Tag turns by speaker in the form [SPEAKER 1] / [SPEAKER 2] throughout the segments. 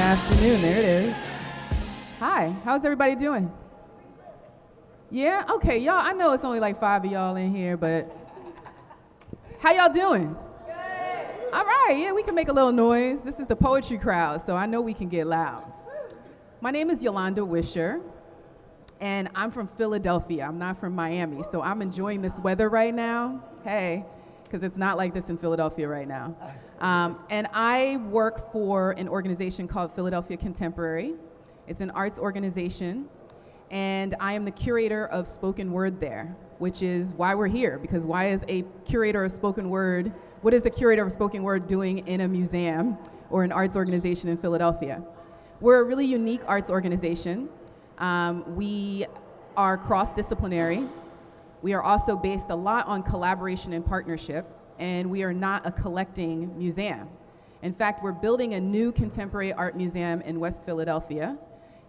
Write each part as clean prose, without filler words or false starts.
[SPEAKER 1] afternoon. There it is. Hi, how's everybody doing? Yeah? Okay, y'all, I know it's only like 5 of y'all in here, but how y'all doing? Good. All right, yeah, we can make a little noise. This is the poetry crowd, so I know we can get loud. My name is Yolanda Wisher, and I'm from Philadelphia. I'm not from Miami, so I'm enjoying this weather right now. Hey, because it's not like this in Philadelphia right now. And I work for an organization called Philadelphia Contemporary. It's an arts organization, and I am the curator of spoken word there, which is why we're here, because why is a curator of spoken word, what is a curator of spoken word doing in a museum or an arts organization in Philadelphia? We're a really unique arts organization. We are cross-disciplinary. We are also based a lot on collaboration and partnership, and we are not a collecting museum. In fact, we're building a new contemporary art museum in West Philadelphia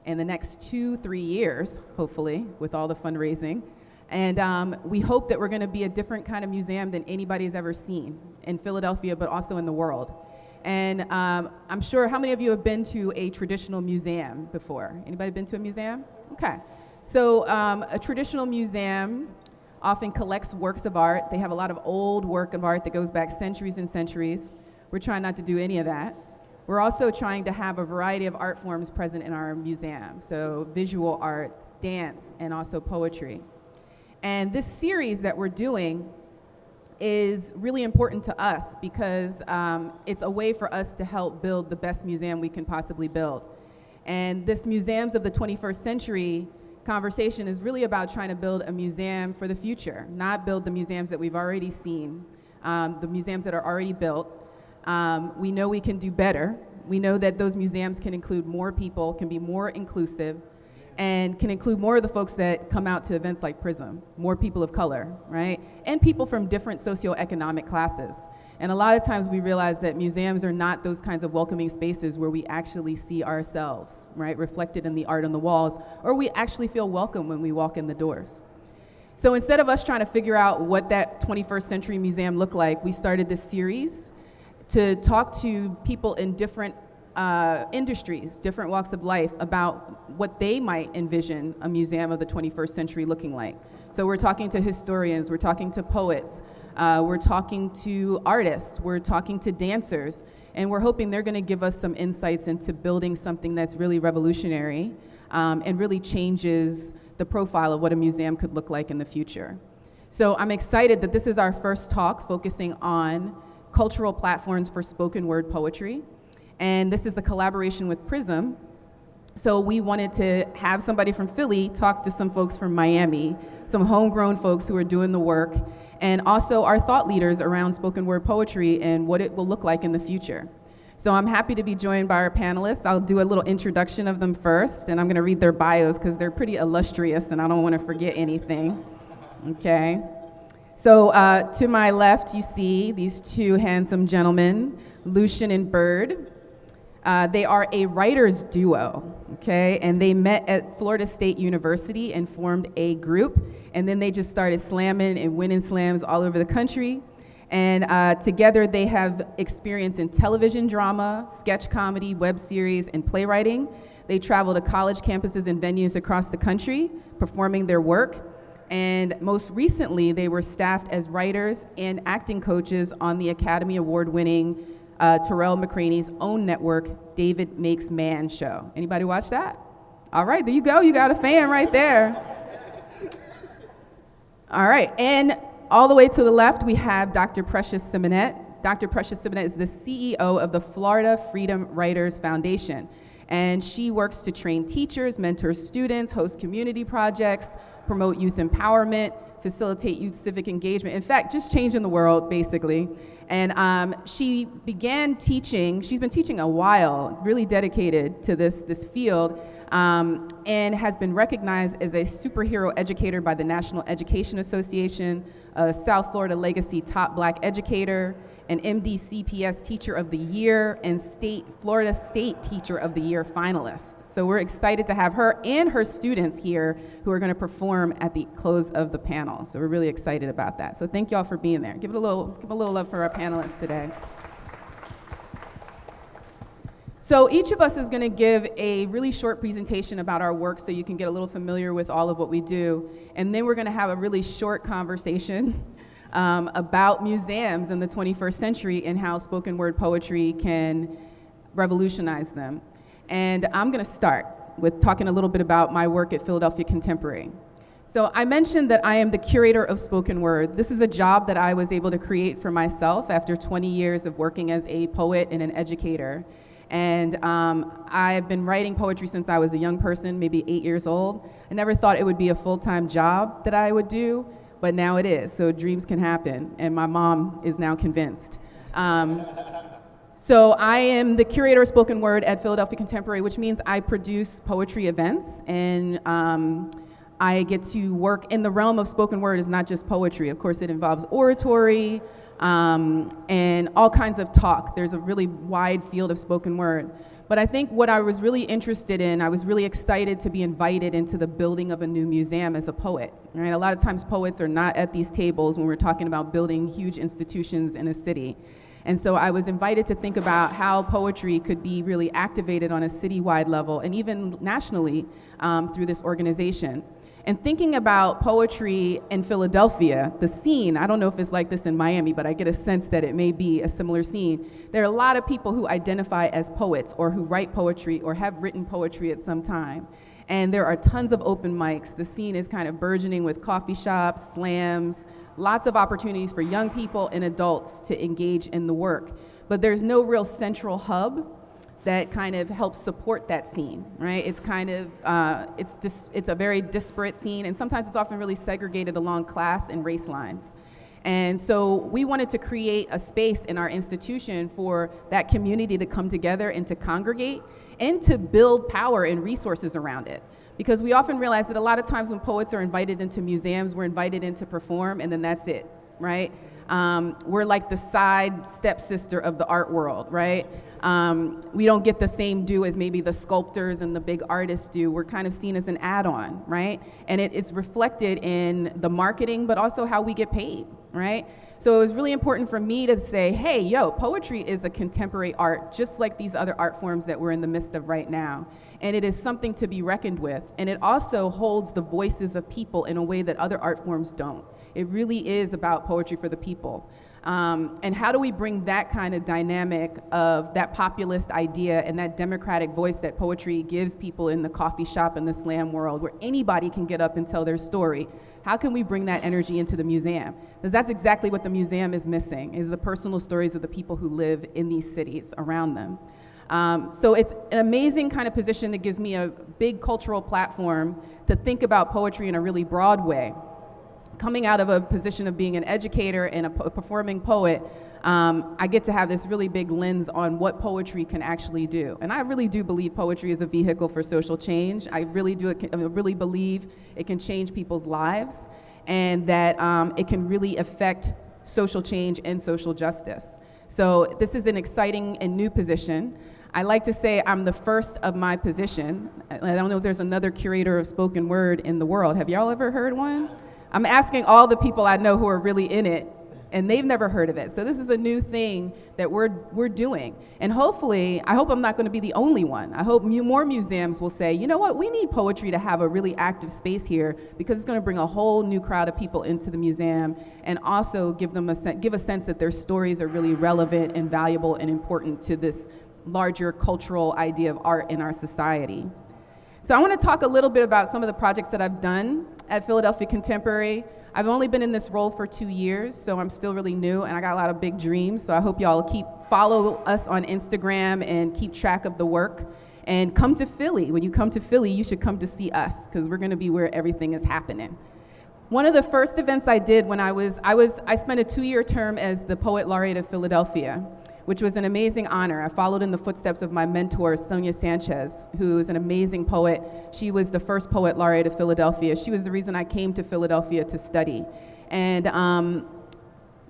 [SPEAKER 1] in the next 2-3 years, hopefully, with all the fundraising. And we hope that we're gonna be a different kind of museum than anybody's ever seen in Philadelphia, but also in the world. And I'm sure, how many of you have been to a traditional museum before? Anybody been to a museum? Okay. So a traditional museum often collects works of art. They have a lot of old work of art that goes back centuries and centuries. We're trying not to do any of that. We're also trying to have a variety of art forms present in our museum. So visual arts, dance, and also poetry. And this series that we're doing is really important to us because it's a way for us to help build the best museum we can possibly build. And this Museums of the 21st Century conversation is really about trying to build a museum for the future, not build the museums that we've already seen, the museums that are already built. We know we can do better. We know that those museums can include more people, can be more inclusive, and can include more of the folks that come out to events like PRISM, more people of color, right? And people from different socioeconomic classes. And a lot of times we realize that museums are not those kinds of welcoming spaces where we actually see ourselves, right, reflected in the art on the walls, or we actually feel welcome when we walk in the doors. So instead of us trying to figure out what that 21st century museum looked like, we started this series to talk to people in different industries, different walks of life, about what they might envision a museum of the 21st century looking like. So we're talking to historians, we're talking to poets, we're talking to artists, we're talking to dancers, and we're hoping they're gonna give us some insights into building something that's really revolutionary and really changes the profile of what a museum could look like in the future. So I'm excited that this is our first talk focusing on cultural platforms for spoken word poetry. And this is a collaboration with PRISM. So we wanted to have somebody from Philly talk to some folks from Miami, some homegrown folks who are doing the work, and also our thought leaders around spoken word poetry and what it will look like in the future. So I'm happy to be joined by our panelists. I'll do a little introduction of them first, and I'm gonna read their bios because they're pretty illustrious and I don't wanna forget anything, okay? So to my left, you see these two handsome gentlemen, Lucian and Bird. They are a writers duo, okay? And they met at Florida State University and formed a group, and then they just started slamming and winning slams all over the country. And together they have experience in television drama, sketch comedy, web series, and playwriting. They travel to college campuses and venues across the country, performing their work. And most recently, they were staffed as writers and acting coaches on the Academy Award-winning Terrell McCraney's own network, David Makes Man show. Anybody watch that? All right, there you go. You got a fan right there. All right, and all the way to the left, we have Dr. Precious Simonette. Dr. Precious Simonette is the CEO of the Florida Freedom Writers Foundation. And she works to train teachers, mentor students, host community projects, promote youth empowerment, facilitate youth civic engagement. In fact, just changing the world, basically. And she began teaching, she's been teaching a while, really dedicated to this field, and has been recognized as a superhero educator by the National Education Association, a South Florida Legacy Top Black Educator, an MDCPS Teacher of the Year, and Florida State Teacher of the Year finalist. So we're excited to have her and her students here who are gonna perform at the close of the panel. So we're really excited about that. So thank y'all for being there. Give a little love for our panelists today. So each of us is going to give a really short presentation about our work so you can get a little familiar with all of what we do. And then we're going to have a really short conversation about museums in the 21st century and how spoken word poetry can revolutionize them. And I'm going to start with talking a little bit about my work at Philadelphia Contemporary. So I mentioned that I am the curator of spoken word. This is a job that I was able to create for myself after 20 years of working as a poet and an educator. And I've been writing poetry since I was a young person, maybe 8 years old. I never thought it would be a full-time job that I would do, but now it is, so dreams can happen, and my mom is now convinced. So I am the curator of spoken word at Philadelphia Contemporary, which means I produce poetry events, and I get to work in the realm of spoken word. Is not just poetry. Of course, it involves oratory, and all kinds of talk. There's a really wide field of spoken word. But I think what I was really interested in, I was really excited to be invited into the building of a new museum as a poet. Right? A lot of times poets are not at these tables when we're talking about building huge institutions in a city. And so I was invited to think about how poetry could be really activated on a citywide level and even nationally through this organization. And thinking about poetry in Philadelphia, the scene, I don't know if it's like this in Miami, but I get a sense that it may be a similar scene. There are a lot of people who identify as poets or who write poetry or have written poetry at some time. And there are tons of open mics. The scene is kind of burgeoning with coffee shops, slams, lots of opportunities for young people and adults to engage in the work. But there's no real central hub that kind of helps support that scene, right? It's kind of, it's a very disparate scene, and sometimes it's often really segregated along class and race lines. And so we wanted to create a space in our institution for that community to come together and to congregate and to build power and resources around it. Because we often realize that a lot of times when poets are invited into museums, we're invited in to perform, and then that's it, right? We're like the side stepsister of the art world, right? We don't get the same due as maybe the sculptors and the big artists do. We're kind of seen as an add-on, right? And it's reflected in the marketing, but also how we get paid, right? So it was really important for me to say, hey, poetry is a contemporary art, just like these other art forms that we're in the midst of right now. And it is something to be reckoned with. And it also holds the voices of people in a way that other art forms don't. It really is about poetry for the people. And how do we bring that kind of dynamic of that populist idea and that democratic voice that poetry gives people in the coffee shop and the slam world, where anybody can get up and tell their story? How can we bring that energy into the museum? Because that's exactly what the museum is missing, is the personal stories of the people who live in these cities around them. So it's an amazing kind of position that gives me a big cultural platform to think about poetry in a really broad way. Coming out of a position of being an educator and a performing poet, I get to have this really big lens on what poetry can actually do. And I really do believe poetry is a vehicle for social change. I really believe it can change people's lives, and that it can really affect social change and social justice. So this is an exciting and new position. I like to say I'm the first of my position. I don't know if there's another curator of spoken word in the world. Have y'all ever heard one? I'm asking all the people I know who are really in it, and they've never heard of it. So this is a new thing that we're doing. And hopefully, I hope I'm not going to be the only one. I hope more museums will say, you know what, we need poetry to have a really active space here, because it's going to bring a whole new crowd of people into the museum, and also give a sense that their stories are really relevant and valuable and important to this larger cultural idea of art in our society. So I want to talk a little bit about some of the projects that I've done at Philadelphia Contemporary. I've only been in this role for 2 years, so I'm still really new, and I got a lot of big dreams. So I hope y'all follow us on Instagram and keep track of the work. And come to Philly. When you come to Philly, you should come to see us, because we're going to be where everything is happening. One of the first events I did when I spent a 2-year term as the Poet Laureate of Philadelphia, which was an amazing honor. I followed in the footsteps of my mentor, Sonia Sanchez, who is an amazing poet. She was the first Poet Laureate of Philadelphia. She was the reason I came to Philadelphia to study. And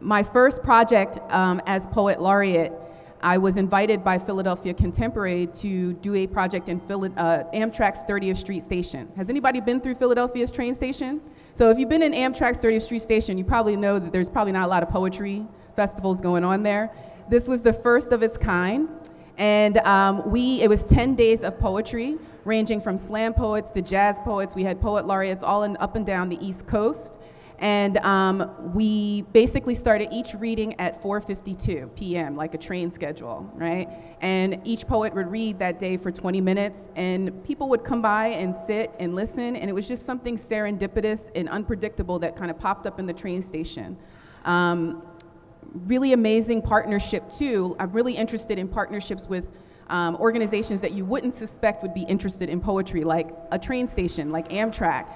[SPEAKER 1] my first project as Poet Laureate, I was invited by Philadelphia Contemporary to do a project in Amtrak's 30th Street Station. Has anybody been through Philadelphia's train station? So if you've been in Amtrak's 30th Street Station, you probably know that there's probably not a lot of poetry festivals going on there. This was the first of its kind, And it was 10 days of poetry, ranging from slam poets to jazz poets. We had poet laureates all up and down the East Coast. And we basically started each reading at 4:52 p.m., like a train schedule, right? And each poet would read that day for 20 minutes, and people would come by and sit and listen, and it was just something serendipitous and unpredictable that kind of popped up in the train station. Really amazing partnership, too. I'm really interested in partnerships with organizations that you wouldn't suspect would be interested in poetry, like a train station, like Amtrak.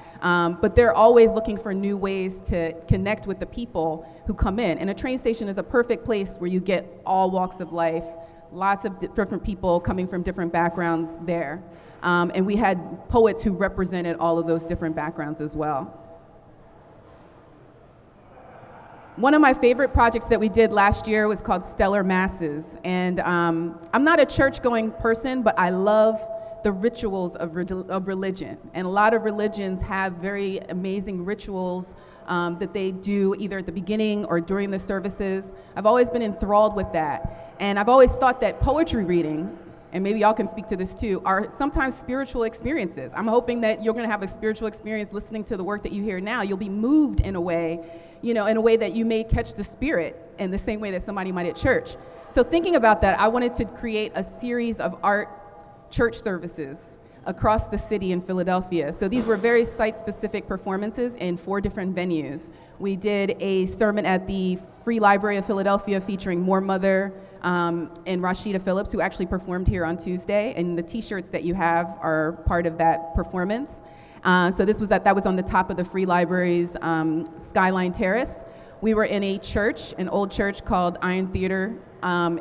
[SPEAKER 1] But they're always looking for new ways to connect with the people who come in. And a train station is a perfect place where you get all walks of life, lots of different people coming from different backgrounds there. And we had poets who represented all of those different backgrounds as well. One of my favorite projects that we did last year was called Stellar Masses. And I'm not a church-going person, but I love the rituals of religion. And a lot of religions have very amazing rituals that they do either at the beginning or during the services. I've always been enthralled with that. And I've always thought that poetry readings, and maybe y'all can speak to this too, are sometimes spiritual experiences. I'm hoping that you're gonna have a spiritual experience listening to the work that you hear now. You'll be moved in a way, in a way that you may catch the spirit in the same way that somebody might at church. So thinking about that, I wanted to create a series of art church services across the city in Philadelphia. So these were very site-specific performances in 4 different venues. We did a sermon at the Free Library of Philadelphia featuring More Mother and Rashida Phillips, who actually performed here on Tuesday, and the t-shirts that you have are part of that performance. So that was on the top of the Free Library's Skyline Terrace. We were in a church, an old church called Iron Theater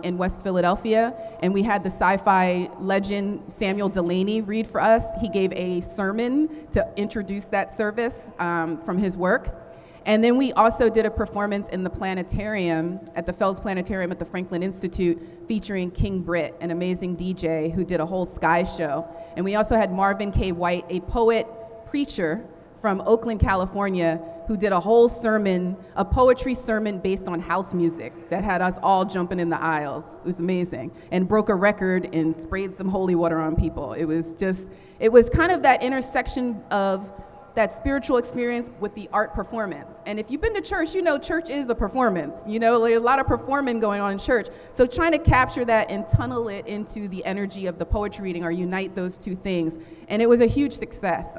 [SPEAKER 1] in West Philadelphia, and we had the sci-fi legend Samuel Delaney read for us. He gave a sermon to introduce that service from his work. And then we also did a performance in the planetarium, at the Fells Planetarium at the Franklin Institute, featuring King Britt, an amazing DJ who did a whole sky show. And we also had Marvin K. White, a poet preacher from Oakland, California, who did a whole sermon, a poetry sermon based on house music that had us all jumping in the aisles. It was amazing. And broke a record and sprayed some holy water on people. It was kind of that intersection of that spiritual experience with the art performance. And if you've been to church, you know church is a performance. Like a lot of performing going on in church. So trying to capture that and tunnel it into the energy of the poetry reading or unite those two things. And it was a huge success.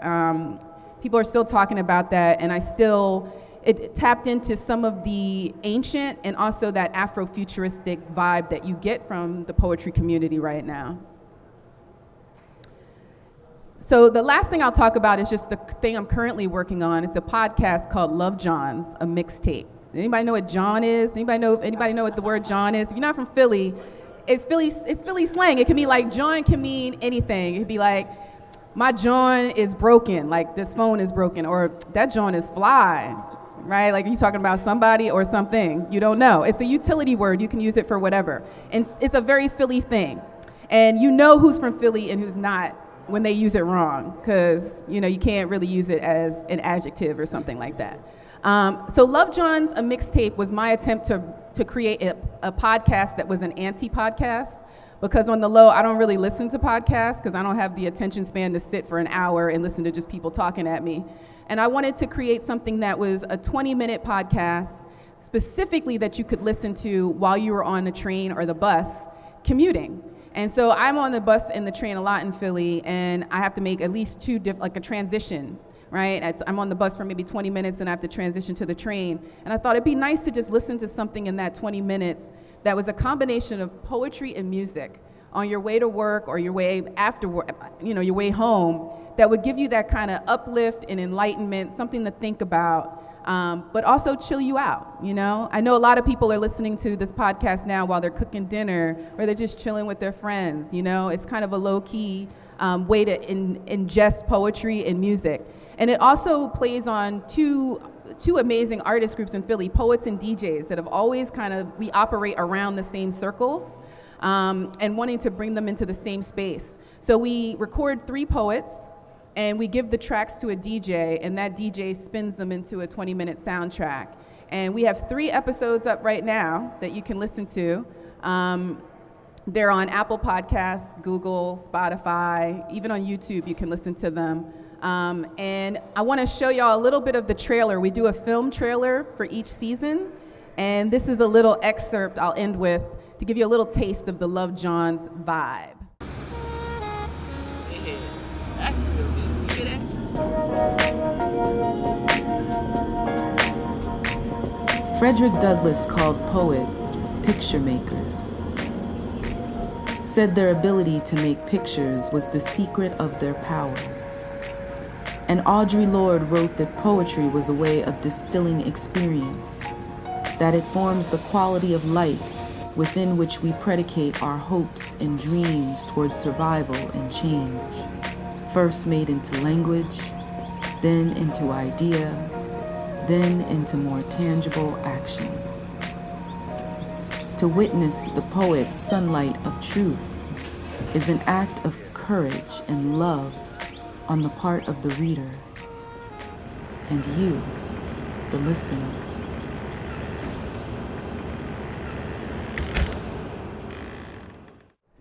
[SPEAKER 1] People are still talking about that, and it tapped into some of the ancient and also that Afrofuturistic vibe that you get from the poetry community right now. So the last thing I'll talk about is just the thing I'm currently working on. It's a podcast called Love Johns, a mixtape. Anybody know what John is? Anybody know what the word John is? If you're not from Philly, it's Philly slang. It can be like, John can mean anything. It could be like, my John is broken, like this phone is broken, or that John is fly, right? Like, are you talking about somebody or something? You don't know. It's a utility word. You can use it for whatever. And it's a very Philly thing. And you know who's from Philly and who's not when they use it wrong, because you can't really use it as an adjective or something like that. So Love Johns, a mixtape, was my attempt to create a podcast that was an anti-podcast. Because on the low, I don't really listen to podcasts because I don't have the attention span to sit for an hour and listen to just people talking at me. And I wanted to create something that was a 20-minute podcast specifically that you could listen to while you were on the train or the bus commuting. And so I'm on the bus and the train a lot in Philly, and I have to make at least like a transition, right? I'm on the bus for maybe 20 minutes and I have to transition to the train. And I thought it'd be nice to just listen to something in that 20 minutes that was a combination of poetry and music on your way to work or your way after work, your way home, that would give you that kind of uplift and enlightenment, something to think about, but also chill you out, I know a lot of people are listening to this podcast now while they're cooking dinner or they're just chilling with their friends, It's kind of a low-key way to ingest poetry and music. And it also plays on two amazing artist groups in Philly, poets and DJs, that have always we operate around the same circles and wanting to bring them into the same space. So we record 3 poets and we give the tracks to a DJ, and that DJ spins them into a 20-minute soundtrack. And we have 3 episodes up right now that you can listen to. They're on Apple Podcasts, Google, Spotify, even on YouTube you can listen to them. And I want to show y'all a little bit of the trailer. We do a film trailer for each season, and this is a little excerpt I'll end with to give you a little taste of the Love Johns vibe.
[SPEAKER 2] Frederick Douglass called poets picture makers, said their ability to make pictures was the secret of their power. And Audre Lorde wrote that poetry was a way of distilling experience, that it forms the quality of light within which we predicate our hopes and dreams towards survival and change, first made into language, then into idea, then into more tangible action. To witness the poet's sunlight of truth is an act of courage and love on the part of the reader and you, the listener.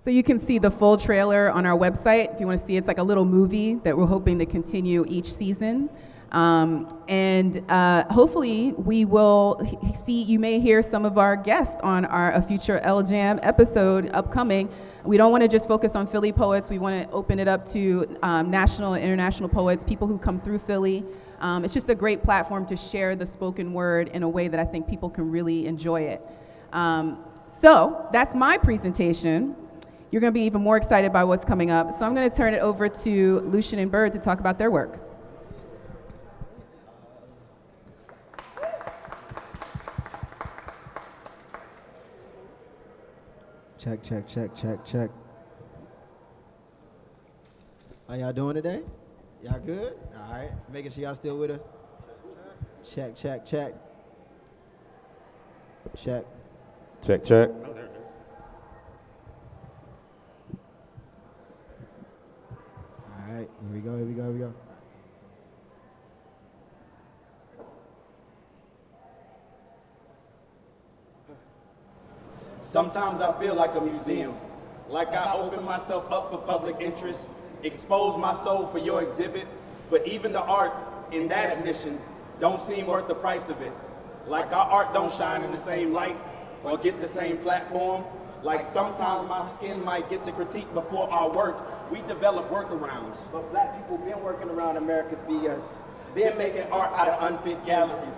[SPEAKER 1] So you can see the full trailer on our website if you want to see. It's like a little movie that we're hoping to continue each season. Hopefully we will see, you may hear some of our guests on a future LJAM episode upcoming. We don't want to just focus on Philly poets. We want to open it up to national and international poets, people who come through Philly. It's just a great platform to share the spoken word in a way that I think people can really enjoy it. So that's my presentation. You're going to be even more excited by what's coming up. So I'm going to turn it over to Lucian and Bird to talk about their work.
[SPEAKER 3] Check, check, check, check, check. How y'all doing today? Y'all good? All right. Making sure y'all still with us? Check, check, check. Check.
[SPEAKER 4] Check, check.
[SPEAKER 3] All right. Here we go, here we go, here we go.
[SPEAKER 5] Sometimes I feel like a museum, like I open myself up for public interest, expose my soul for your exhibit, but even the art in that admission don't seem worth the price of it. Like our art don't shine in the same light or get the same platform. Like sometimes my skin might get the critique before our work. We develop workarounds.
[SPEAKER 6] But black people been working around America's BS.
[SPEAKER 5] Been making art out of unfit galaxies.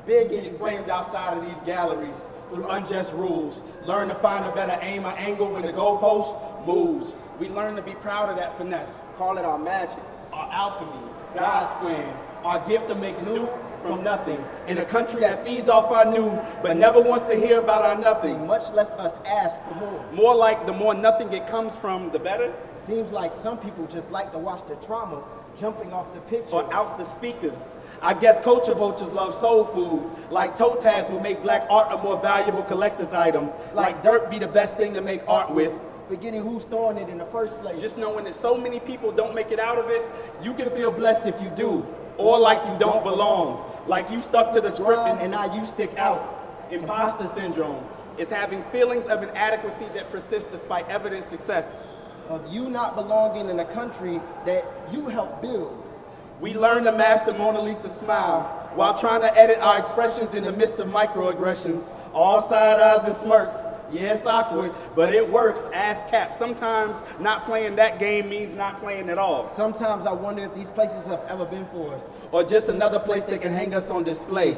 [SPEAKER 5] Been getting framed outside of these galleries through unjust rules. Learn to find a better aim or angle when the goalpost moves. We learn to be proud of that finesse.
[SPEAKER 6] Call it our magic.
[SPEAKER 5] Our alchemy, God's plan, our gift to make new from nothing. In a country that feeds off our new, but never wants to hear about our nothing.
[SPEAKER 6] Much less us ask for more.
[SPEAKER 5] More like the more nothing it comes from, the better.
[SPEAKER 6] Seems like some people just like to watch the trauma jumping off the picture.
[SPEAKER 5] Or out the speaker. I guess culture vultures love soul food. Like toe tags will make black art a more valuable collector's item. Like dirt be the best thing to make art with.
[SPEAKER 6] Forgetting who's throwing it in the first place.
[SPEAKER 5] Just knowing that so many people don't make it out of it, you can feel blessed if you do. Or like you don't belong. Like you stuck to the script and now you stick out. Imposter syndrome is having feelings of inadequacy that persist despite evident success.
[SPEAKER 6] Of you not belonging in a country that you helped build.
[SPEAKER 5] We learn to master Mona Lisa's smile while trying to edit our expressions in the midst of microaggressions. All side eyes and smirks. Yeah, it's awkward, but it works. Ass cap. Sometimes not playing that game means not playing at all.
[SPEAKER 6] Sometimes I wonder if these places have ever been for us.
[SPEAKER 5] Or just another place that can hang us on display.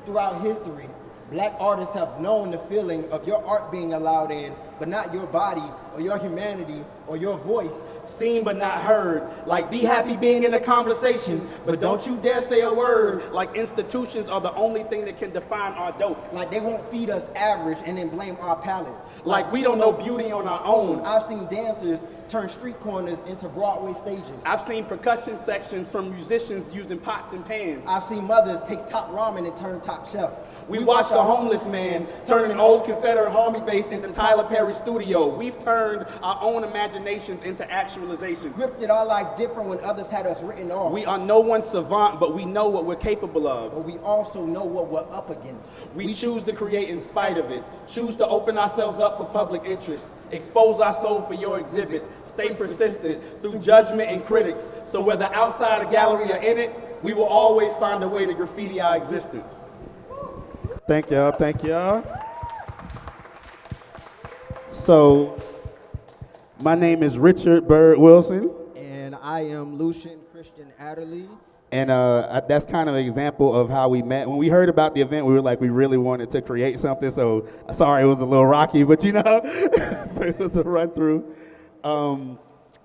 [SPEAKER 6] Throughout history, black artists have known the feeling of your art being allowed in, but not your body, or your humanity, or your voice.
[SPEAKER 5] Seen but not heard. Like be happy being in a conversation, but don't you dare say a word. Like institutions are the only thing that can define our dope.
[SPEAKER 6] Like they won't feed us average and then blame our palate.
[SPEAKER 5] Like we don't know beauty on our own.
[SPEAKER 6] I've seen dancers turn street corners into Broadway stages.
[SPEAKER 5] I've seen percussion sections from musicians using pots and pans.
[SPEAKER 6] I've seen mothers take top ramen and turn top shelf.
[SPEAKER 5] We watched a homeless man turn an old Confederate army base into Tyler Perry studio. We've turned our own imaginations into actualizations.
[SPEAKER 6] Scripted our life different when others had us written off.
[SPEAKER 5] We are no one's savant, but we know what we're capable of.
[SPEAKER 6] But we also know what we're up against.
[SPEAKER 5] We choose to create in spite of it, choose to open ourselves up for public interest, expose our soul for your exhibit, stay persistent through judgment and critics, so whether outside the gallery or in it, we will always find a way to graffiti our existence.
[SPEAKER 4] Thank y'all, thank y'all. So, my name is Richard Bird Wilson.
[SPEAKER 6] And I am Lucian Christian Adderley.
[SPEAKER 4] And that's kind of an example of how we met. When we heard about the event, we were like, we really wanted to create something. So, sorry, it was a little rocky, but you know, it was a run through.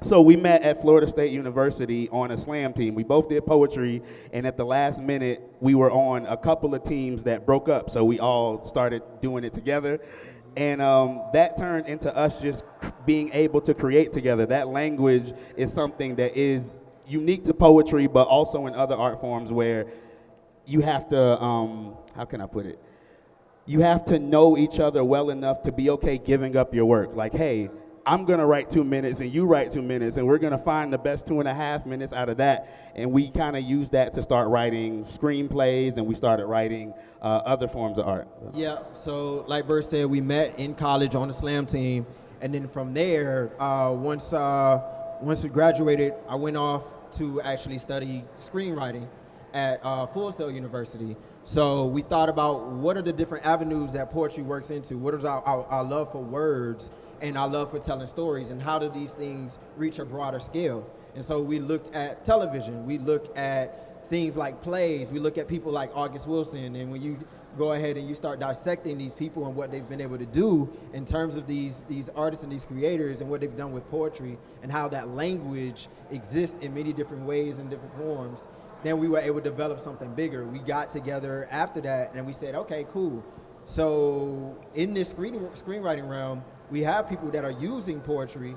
[SPEAKER 4] So we met at Florida State University on a slam team. We both did poetry, and at the last minute, we were on a couple of teams that broke up. So we all started doing it together. And that turned into us just being able to create together. That language is something that is unique to poetry, but also in other art forms where you have to, how can I put it? You have to know each other well enough to be okay giving up your work. Like, hey, I'm gonna write 2 minutes and you write 2 minutes, and we're gonna find the best 2.5 minutes out of that. And we kind of used that to start writing screenplays, and we started writing other forms of art.
[SPEAKER 3] Yeah, so like Bert said, we met in college on the slam team, and then from there, once we graduated, I went off to actually study screenwriting at Full Sail University. So we thought about what are the different avenues that poetry works into, what is our love for words, and our love for telling stories, and how do these things reach a broader scale. And so we looked at television, we look at things like plays, we look at people like August Wilson, and when you go ahead and you start dissecting these people and what they've been able to do in terms of these artists and these creators and what they've done with poetry and how that language exists in many different ways and different forms, then we were able to develop something bigger. We got together after that and we said, okay, cool. So in this screenwriting realm, we have people that are using poetry.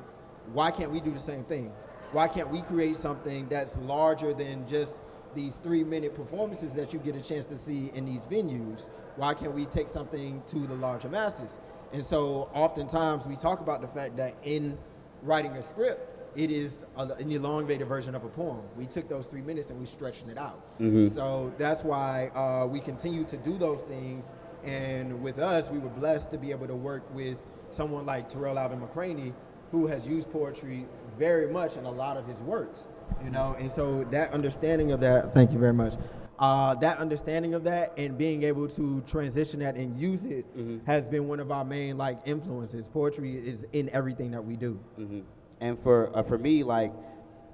[SPEAKER 3] Why can't we do the same thing? Why can't we create something that's larger than just these 3-minute performances that you get a chance to see in these venues? Why can't we take something to the larger masses? And so oftentimes we talk about the fact that in writing a script, it is an elongated version of a poem. We took those 3 minutes and we stretched it out. Mm-hmm. So that's why we continue to do those things. And with us, we were blessed to be able to work with someone like Terrell Alvin McCraney, who has used poetry very much in a lot of his works, you know. And so that understanding of that, thank you very much, that understanding of that and being able to transition that and use it has been one of our main like influences. Poetry is in everything that we do.
[SPEAKER 4] Mm-hmm. And for me, like,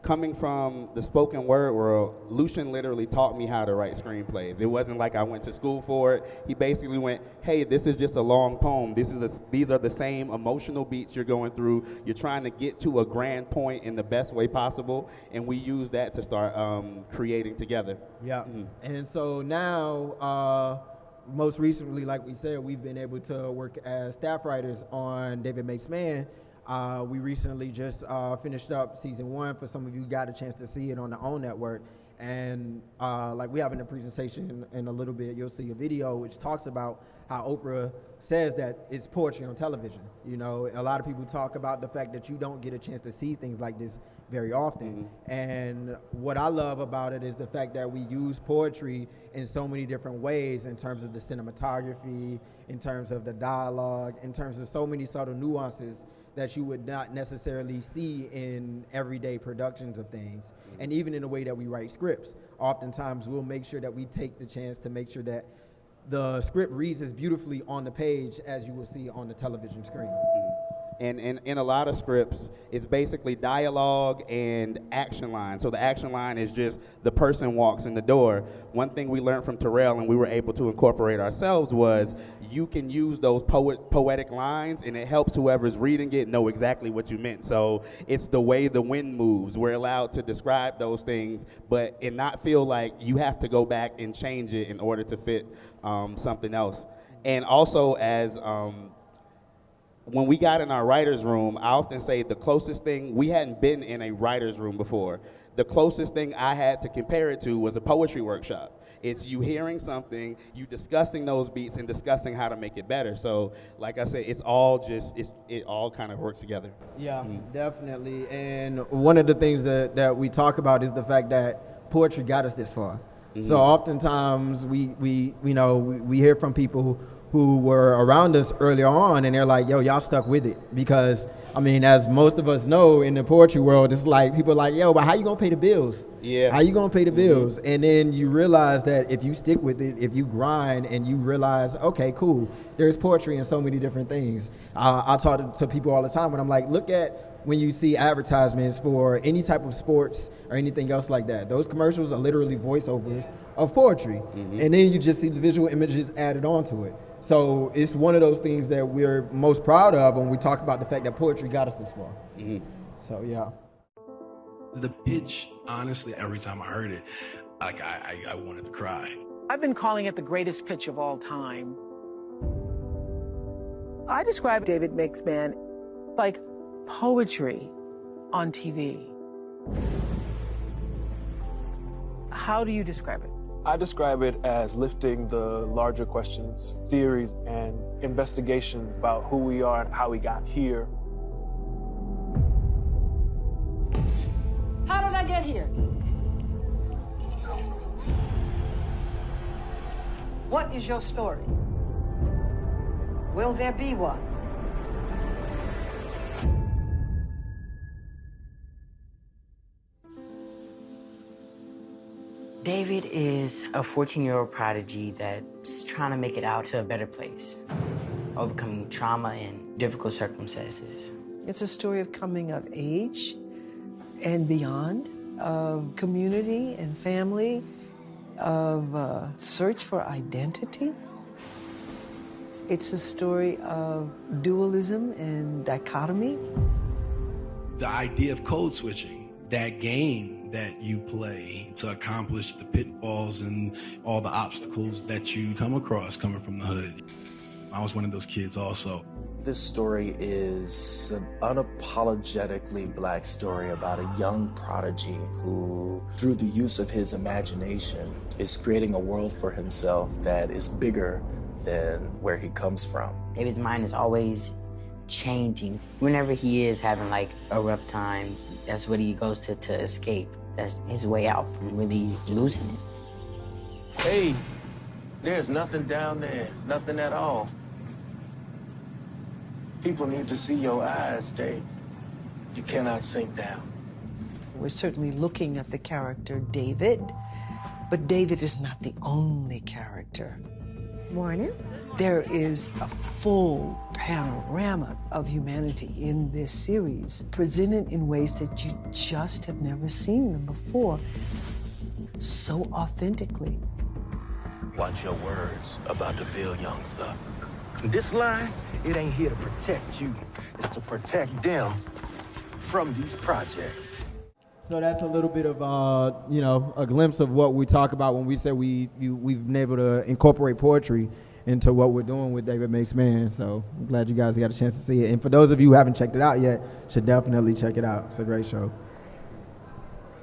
[SPEAKER 4] coming from the spoken word world, Lucian literally taught me how to write screenplays. It wasn't like I went to school for it. He basically went, hey, this is just a long poem. These are the same emotional beats you're going through. You're trying to get to a grand point in the best way possible, and we use that to start creating together.
[SPEAKER 3] Yeah, and so now, most recently, like we said, we've been able to work as staff writers on David Makes Man. We recently just finished up season 1. For some of you got a chance to see it on the OWN network. And like we have in the presentation in a little bit, you'll see a video which talks about how Oprah says that it's poetry on television. You know, a lot of people talk about the fact that you don't get a chance to see things like this very often. And what I love about it is the fact that we use poetry in so many different ways, in terms of the cinematography, in terms of the dialogue, in terms of so many subtle nuances that you would not necessarily see in everyday productions of things. And even in the way that we write scripts, oftentimes we'll make sure that we take the chance to make sure that the script reads as beautifully on the page as you will see on the television screen.
[SPEAKER 4] And in a lot of scripts, it's basically dialogue and action line. So the action line is just the person walks in the door. One thing we learned from Terrell and we were able to incorporate ourselves was you can use those poetic lines, and it helps whoever's reading it know exactly what you meant. So it's the way the wind moves. We're allowed to describe those things, but it not feel like you have to go back and change it in order to fit something else. And also, as when we got in our writer's room, I often say the closest thing, we hadn't been in a writer's room before. The closest thing I had to compare it to was a poetry workshop. It's you hearing something, you discussing those beats and discussing how to make it better. So like I said, it all kind of works together.
[SPEAKER 3] Yeah, definitely. And one of the things that we talk about is the fact that poetry got us this far. So oftentimes we hear from people who were around us earlier on, and they're like, yo, y'all stuck with it. Because, I mean, as most of us know in the poetry world, it's like, people are like, yo, but how you gonna pay the bills?
[SPEAKER 4] Yeah.
[SPEAKER 3] How you gonna pay the bills? And then you realize that if you stick with it, if you grind and you realize, okay, cool, there's poetry in so many different things. I talk to people all the time when I'm like, look at when you see advertisements for any type of sports or anything else like that. Those commercials are literally voiceovers of poetry. And then you just see the visual images added onto it. So it's one of those things that we're most proud of when we talk about the fact that poetry got us this far. So, yeah.
[SPEAKER 7] The pitch, honestly, every time I heard it, like I wanted to cry.
[SPEAKER 8] I've been calling it the greatest pitch of all time. I describe David Make's Man like poetry on TV. How do you describe it?
[SPEAKER 9] I describe it as lifting the larger questions, theories, and investigations about who we are and how we got here.
[SPEAKER 10] How did I get here? What is your story? Will there be one?
[SPEAKER 11] David is a 14-year-old prodigy that's trying to make it out to a better place, overcoming trauma and difficult circumstances.
[SPEAKER 10] It's a story of coming of age and beyond, of community and family, of search for identity. It's a story of dualism and dichotomy.
[SPEAKER 7] The idea of code switching, that game that you play to accomplish the pitfalls and all the obstacles that you come across coming from the hood. I was one of those kids also.
[SPEAKER 12] This story is an unapologetically Black story about a young prodigy who, through the use of his imagination, is creating a world for himself that is bigger than where he comes from.
[SPEAKER 11] David's mind is always changing. Whenever he is having like a rough time, that's what he goes to escape. That's his way out from really losing it.
[SPEAKER 13] Hey, there's nothing down there, nothing at all. People need to see your eyes, Dave. You cannot sink down.
[SPEAKER 10] We're certainly looking at the character David, but David is not the only character.
[SPEAKER 14] Morning.
[SPEAKER 10] There is a full panorama of humanity in this series, presented in ways that you just have never seen them before, so authentically.
[SPEAKER 13] Watch your words, about to feel young, son. This line, it ain't here to protect you. It's to protect them from these projects.
[SPEAKER 3] So that's a little bit of, a glimpse of what we talk about when we say we've been able to incorporate poetry into what we're doing with David Makes Man. So I'm glad you guys got a chance to see it. And for those of you who haven't checked it out yet, should definitely check it out. It's a great show.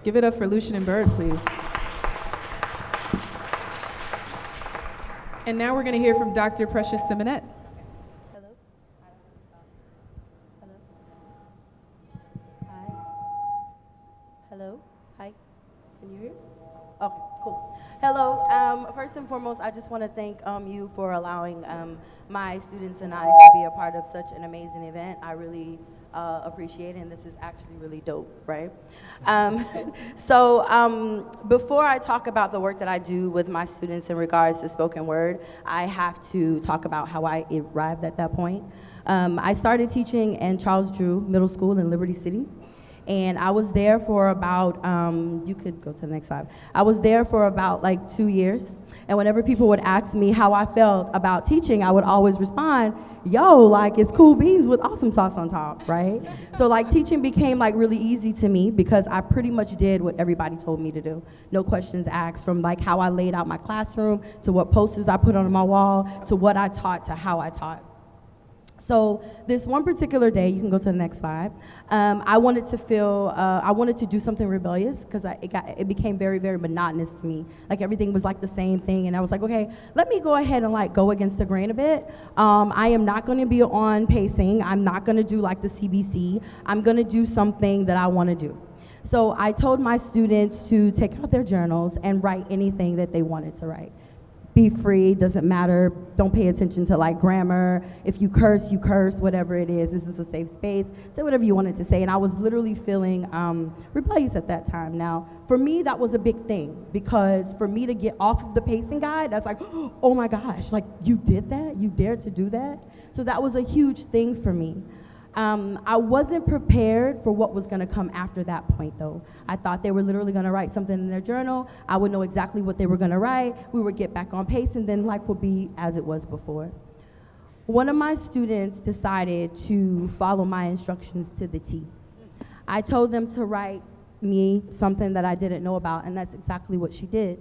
[SPEAKER 1] Give it up for Lucian and Bird, please. And now we're going to hear from Dr. Precious Simonette.
[SPEAKER 14] Hello? Hello? Hi? Hello? Hi? Can you hear? Okay, cool. Hello. First and foremost, I just want to thank you for allowing my students and I to be a part of such an amazing event. I really appreciate it, and this is actually really dope, right? Before I talk about the work that I do with my students in regards to spoken word, I have to talk about how I arrived at that point. I started teaching in Charles Drew Middle School in Liberty City. And I was there for about, you could go to the next slide. I was there for about like 2 years. And whenever people would ask me how I felt about teaching, I would always respond, yo, like it's cool beans with awesome sauce on top, right? So like teaching became like really easy to me because I pretty much did what everybody told me to do. No questions asked, from like how I laid out my classroom, to what posters I put on my wall, to what I taught, to how I taught. So this one particular day, you can go to the next slide, I wanted to do something rebellious because it became very, very monotonous to me. Like everything was like the same thing, and I was like, okay, let me go ahead and like go against the grain a bit. I am not gonna be on pacing. I'm not gonna do like the CBC. I'm gonna do something that I wanna do. So I told my students to take out their journals and write anything that they wanted to write. Be free, doesn't matter, don't pay attention to like grammar. If you curse, whatever it is. This is a safe space. Say whatever you wanted to say. And I was literally feeling rebellious at that time. Now, for me, that was a big thing because for me to get off of the pacing guide, that's like, oh my gosh, like you did that? You dared to do that? So that was a huge thing for me. I wasn't prepared for what was gonna come after that point though. I thought they were literally gonna write something in their journal. I would know exactly what they were gonna write. We would get back on pace and then life would be as it was before. One of my students decided to follow my instructions to the T. I told them to write me something that I didn't know about, and that's exactly what she did.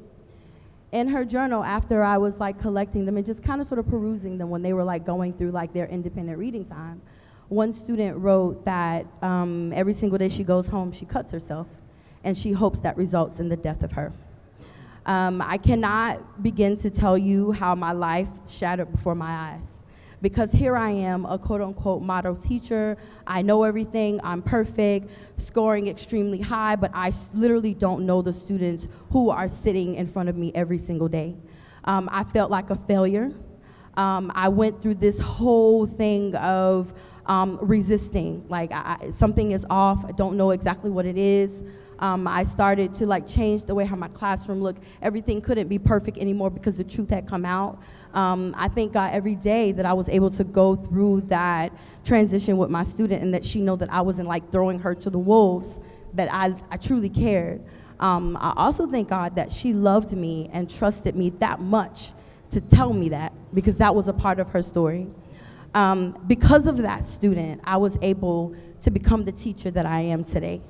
[SPEAKER 14] In her journal, after I was like collecting them and just kind of sort of perusing them when they were like going through like their independent reading time, one student wrote that every single day she goes home, she cuts herself, and she hopes that results in the death of her. I cannot begin to tell you how my life shattered before my eyes. Because here I am, a quote-unquote model teacher. I know everything, I'm perfect, scoring extremely high, but I literally don't know the students who are sitting in front of me every single day. I felt like a failure. I went through this whole thing of resisting, like something is off, I don't know exactly what it is. I started to like change the way how my classroom looked. Everything couldn't be perfect anymore because the truth had come out. I thank God every day that I was able to go through that transition with my student and that she know that I wasn't like throwing her to the wolves, that I truly cared. I also thank God that she loved me and trusted me that much to tell me that, because that was a part of her story. Because of that student, I was able to become the teacher that I am today.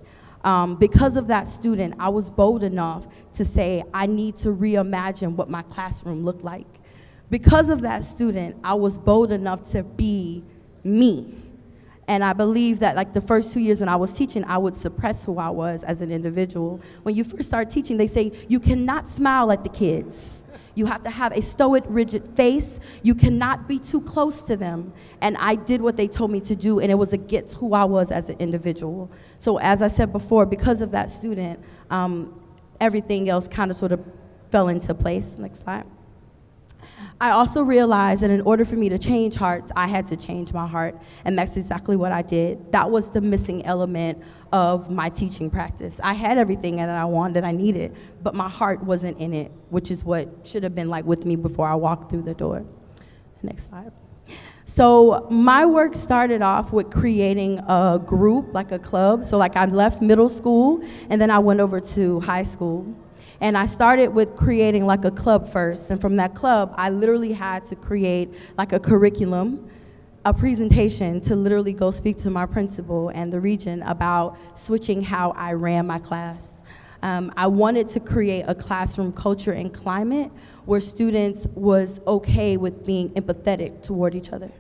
[SPEAKER 14] Because of that student, I was bold enough to say, I need to reimagine what my classroom looked like. Because of that student, I was bold enough to be me. And I believe that like the first 2 years when I was teaching, I would suppress who I was as an individual. When you first start teaching, they say, you cannot smile at the kids. You have to have a stoic, rigid face. You cannot be too close to them. And I did what they told me to do, and it was against who I was as an individual. So as I said before, because of that student, everything else kind of sort of fell into place. Next slide. I also realized that in order for me to change hearts, I had to change my heart, and that's exactly what I did. That was the missing element of my teaching practice. I had everything that I wanted, that I needed, but my heart wasn't in it, which is what should have been like with me before I walked through the door. Next slide. So my work started off with creating a group, like a club. So like I left middle school, and then I went over to high school. And I started with creating like a club first. And from that club, I literally had to create like a curriculum, a presentation to literally go speak to my principal and the regent about switching how I ran my class. I wanted to create a classroom culture and climate where students was okay with being empathetic toward each other,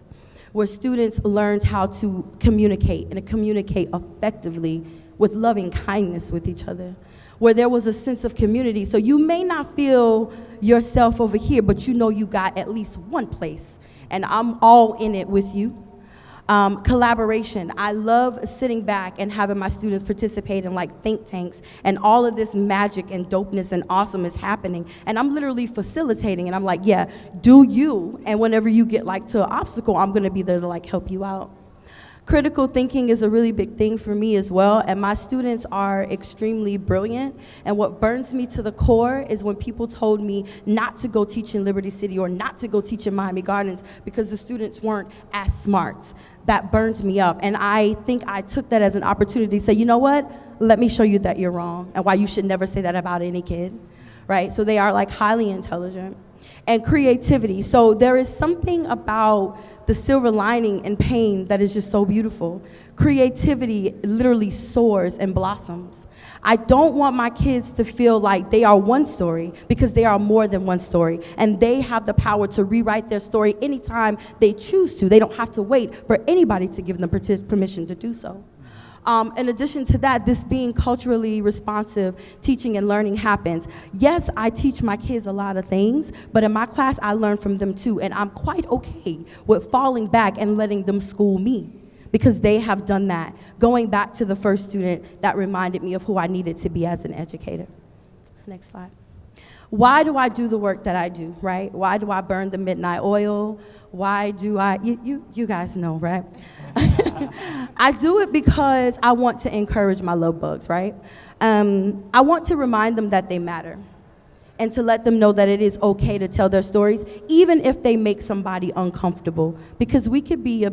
[SPEAKER 14] where students learned how to communicate and to communicate effectively with loving kindness with each other, where there was a sense of community. So you may not feel yourself over here, but you know you got at least one place, and I'm all in it with you. Collaboration. I love sitting back and having my students participate in like think tanks, and all of this magic and dopeness and awesome is happening, and I'm literally facilitating, and I'm like, yeah, do you, and whenever you get like to an obstacle, I'm gonna be there to like help you out. Critical thinking is a really big thing for me as well, and my students are extremely brilliant, and what burns me to the core is when people told me not to go teach in Liberty City or not to go teach in Miami Gardens because the students weren't as smart. That burned me up, and I think I took that as an opportunity to say, you know what, let me show you that you're wrong, and why you should never say that about any kid, right? So they are like highly intelligent. and creativity. So there is something about the silver lining in pain that is just so beautiful. Creativity literally soars and blossoms. I don't want my kids to feel like they are one story, because they are more than one story, and they have the power to rewrite their story anytime they choose to. They don't have to wait for anybody to give them permission to do so. In addition to that, this being culturally responsive teaching and learning happens. Yes, I teach my kids a lot of things, but in my class, I learn from them too, and I'm quite okay with falling back and letting them school me, because they have done that. Going back to the first student, that reminded me of who I needed to be as an educator. Next slide. Why do I do the work that I do, right? Why do I burn the midnight oil? Why do I, you guys know, right? I do it because I want to encourage my love bugs, right? I want to remind them that they matter, and to let them know that it is okay to tell their stories, even if they make somebody uncomfortable, because we could be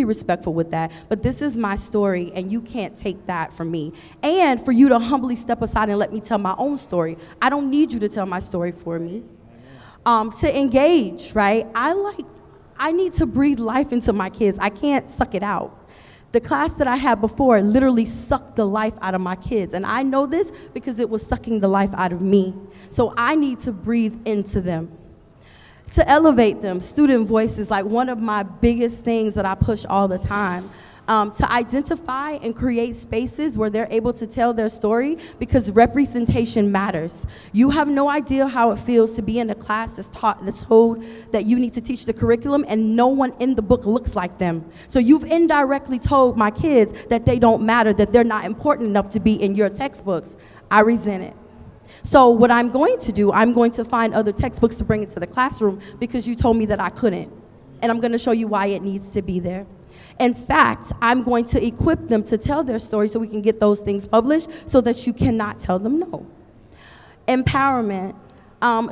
[SPEAKER 14] respectful with that. But this is my story, and you can't take that from me. And for you to humbly step aside and let me tell my own story. I don't need you to tell my story for me. To engage, right? I need to breathe life into my kids. I can't suck it out. The class that I had before literally sucked the life out of my kids. And I know this because it was sucking the life out of me. So I need to breathe into them. To elevate them, student voice is like one of my biggest things that I push all the time. To identify and create spaces where they're able to tell their story, because representation matters. You have no idea how it feels to be in a class that's told that you need to teach the curriculum and no one in the book looks like them. So you've indirectly told my kids that they don't matter, that they're not important enough to be in your textbooks. I resent it. So what I'm going to do, I'm going to find other textbooks to bring into the classroom because you told me that I couldn't. And I'm going to show you why it needs to be there. In fact, I'm going to equip them to tell their story so we can get those things published so that you cannot tell them no. Empowerment,